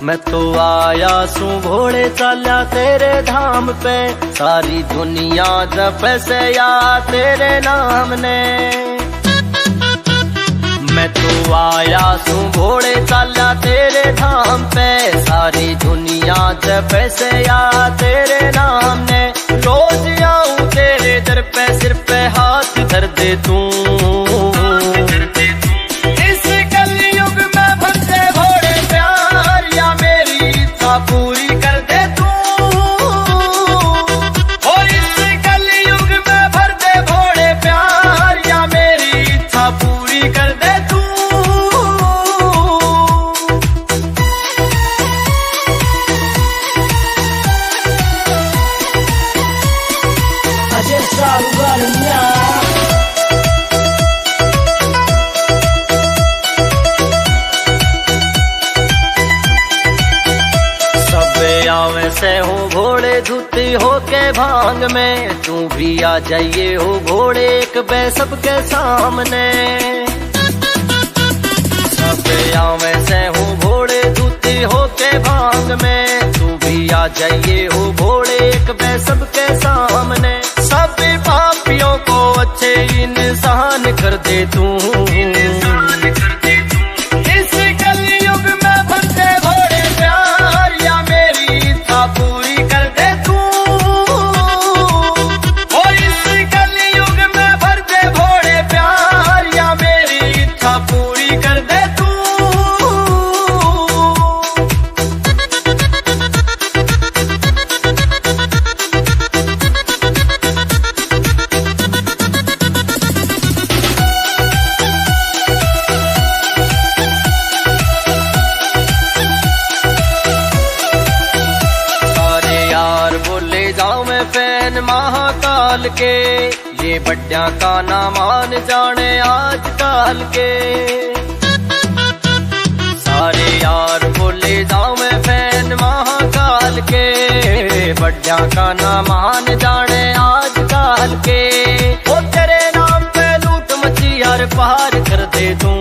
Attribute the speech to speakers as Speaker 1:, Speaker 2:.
Speaker 1: मैं तो आया सू घोड़े चाल्या तेरे धाम पे, सारी दुनिया जपे से या तेरे नाम ने। मैं तो आया सू घोड़े चाल्या तेरे धाम पे, सारी दुनिया जपे से या तेरे नाम ने। रोज आऊं तेरे दर पे, सिर पे हाथ धर दे तू। इस कलयुग में भरते घोड़े प्यार, या मेरी इच्छा पूरी कर दे तू। ओ इस कलयुग में भरते घोड़े प्यार, या मेरी इच्छा पूरी कर दे तू। आवे से हूँ घोड़े धुती होके भांग में, तू भी आ जाइए हो घोड़े एक बे सबके सामने। सब आवे से हूँ घोड़े धुती होके भांग में, तू भी आ जाइए हो घोड़े एक बे सबके सामने। सब पापियों को अच्छे इंसान कर दे तू। पूरी कर दे तू। और इस कलयुग में भर दे घोड़े प्यार, या मेरी इच्छा पूरी कर दे तू। फैन महाकाल के, ये बड्या का ना मान जाने आजकल के। सारे यार बोले जाऊं मैं फैन महाकाल के, बड्या का ना मान जाने आजकल के। वो तेरे नाम पे लूट मची यार पार कर दे तू।